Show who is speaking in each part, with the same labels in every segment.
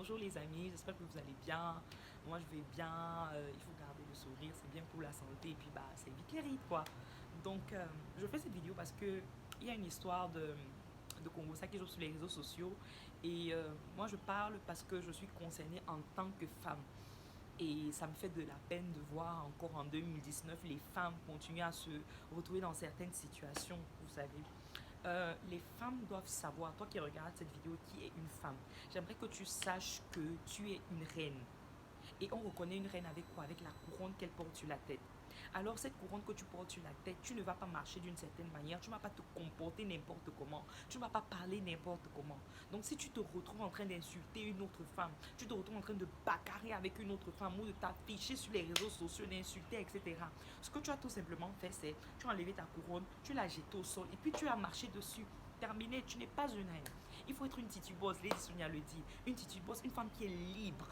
Speaker 1: Bonjour les amis, j'espère que vous allez bien. Moi je vais bien, il faut garder le sourire, c'est bien pour la santé et puis bah c'est vite les rides quoi. Donc je fais cette vidéo parce que il y a une histoire de Congo, ça qui joue sur les réseaux sociaux et moi je parle parce que je suis concernée en tant que femme. Et ça me fait de la peine de voir encore en 2019 les femmes continuer à se retrouver dans certaines situations, vous savez. Les femmes doivent savoir, toi qui regardes cette vidéo, qui est une femme. J'aimerais que tu saches que tu es une reine. Et on reconnaît une reine avec quoi? Avec la couronne qu'elle porte sur la tête. Alors cette couronne que tu portes sur la tête, tu ne vas pas marcher d'une certaine manière, tu ne vas pas te comporter n'importe comment, tu ne vas pas parler n'importe comment. Donc si tu te retrouves en train d'insulter une autre femme, tu te retrouves en train de bagarrer avec une autre femme ou de t'afficher sur les réseaux sociaux, d'insulter, etc. Ce que tu as tout simplement fait, c'est tu as enlevé ta couronne, tu l'as jetée au sol et puis tu as marché dessus. Terminé, tu n'es pas une reine. Il faut être une titubeuse, Lady Sonia le dit. Une titubeuse, une femme qui est libre.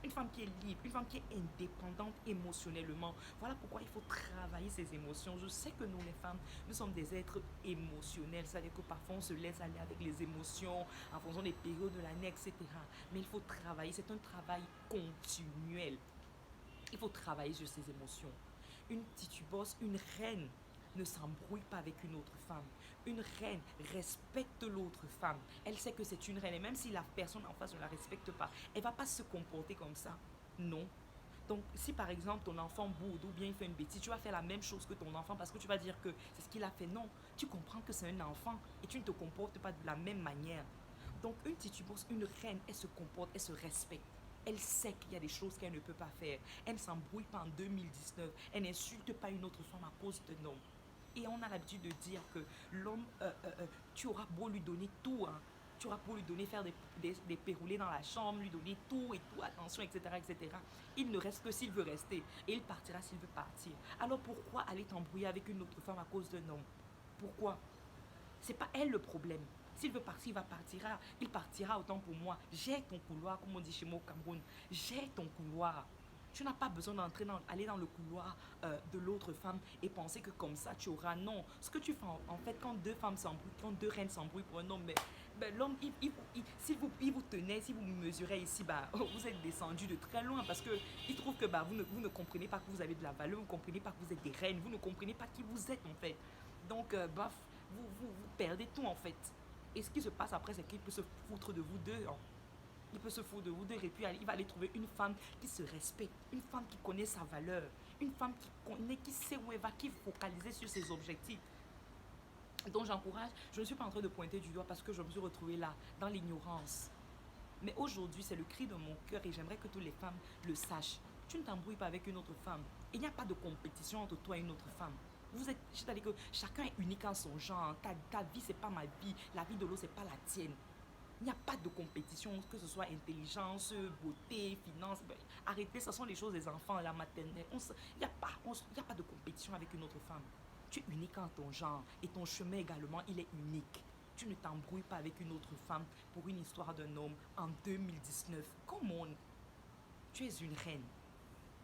Speaker 1: Une femme qui est libre, une femme qui est indépendante émotionnellement. Voilà pourquoi il faut travailler ses émotions. Je sais que nous, les femmes, nous sommes des êtres émotionnels. C'est-à-dire que parfois, on se laisse aller avec les émotions en fonction des périodes de l'année, etc. Mais il faut travailler. C'est un travail continuel. Il faut travailler sur ses émotions. Une titubos, une reine ne s'embrouille pas avec une autre femme. Une reine respecte l'autre femme. Elle sait que c'est une reine et même si la personne en face ne la respecte pas, elle ne va pas se comporter comme ça. Non. Donc, si par exemple ton enfant boude ou bien il fait une bêtise, tu vas faire la même chose que ton enfant parce que tu vas dire que c'est ce qu'il a fait. Non, tu comprends que c'est un enfant et tu ne te comportes pas de la même manière. Donc, une titubos, une reine, elle se comporte, elle se respecte. Elle sait qu'il y a des choses qu'elle ne peut pas faire. Elle ne s'embrouille pas en 2019. Elle n'insulte pas une autre femme à cause d'un homme. Et on a l'habitude de dire que l'homme, tu auras beau lui donner tout, hein, tu auras beau lui donner faire des péroulés dans la chambre, lui donner tout et tout, attention, etc., etc. Il ne reste que s'il veut rester et il partira s'il veut partir. Alors pourquoi aller t'embrouiller avec une autre femme à cause d'un homme? Pourquoi? C'est pas elle le problème. S'il veut partir, il va partir. Il partira autant pour moi. J'ai ton couloir, comme on dit chez moi au Cameroun. J'ai ton couloir. Tu n'as pas besoin aller dans le couloir de l'autre femme et penser que comme ça tu auras. Non. Ce que tu fais en fait, quand deux femmes s'embrouillent, quand deux reines s'embrouillent pour un homme, l'homme, il vous tenait, si vous mesurez ici, bah, vous êtes descendu de très loin parce qu'il trouve que bah, vous ne comprenez pas que vous avez de la valeur, vous ne comprenez pas que vous êtes des reines, vous ne comprenez pas qui vous êtes en fait. Donc, baf, vous perdez tout en fait. Et ce qui se passe après, c'est qu'il peut se foutre de vous deux, hein. Il peut se foutre de vous deux et puis il va aller trouver une femme qui se respecte, une femme qui connaît sa valeur, une femme qui connaît, qui sait où elle va, qui est focalisée sur ses objectifs. Donc j'encourage, je ne suis pas en train de pointer du doigt parce que je me suis retrouvée là, dans l'ignorance. Mais aujourd'hui, c'est le cri de mon cœur et j'aimerais que toutes les femmes le sachent. Tu ne t'embrouilles pas avec une autre femme. Il n'y a pas de compétition entre toi et une autre femme. Vous êtes, c'est-à-dire que chacun est unique en son genre. Ta vie, c'est pas ma vie. La vie de l'autre, c'est pas la tienne. Il n'y a pas de compétition, que ce soit intelligence, beauté, finance. Arrêtez, ce sont les choses des enfants, la maternelle. Il y a pas de compétition avec une autre femme. Tu es unique en ton genre et ton chemin également, il est unique. Tu ne t'embrouilles pas avec une autre femme pour une histoire d'un homme en 2019. Come on, tu es une reine.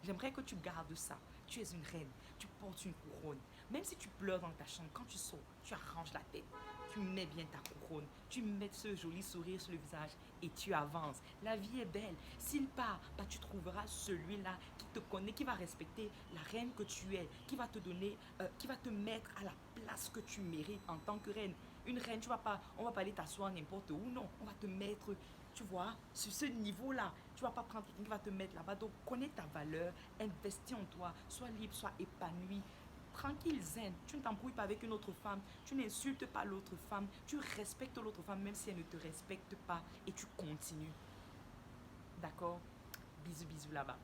Speaker 1: J'aimerais que tu gardes ça. Tu es une reine. Tu portes une couronne. Même si tu pleures dans ta chambre, quand tu sors, tu arranges la tête. Tu mets bien ta couronne. Tu mets ce joli sourire sur le visage et tu avances. La vie est belle. S'il part, bah, tu trouveras celui-là qui te connaît, qui va respecter la reine que tu es, qui va te donner, qui va te mettre à la place que tu mérites en tant que reine. Une reine, on va pas aller t'asseoir n'importe où, non. On va te mettre, tu vois, sur ce niveau-là. Tu vas pas prendre quelqu'un qui va te mettre là-bas. Donc, connais ta valeur, investis en toi, sois libre, sois épanoui. Tranquille, zen. Tu ne t'embrouilles pas avec une autre femme. Tu n'insultes pas l'autre femme. Tu respectes l'autre femme même si elle ne te respecte pas. Et tu continues. D'accord? Bisous, bisous là-bas.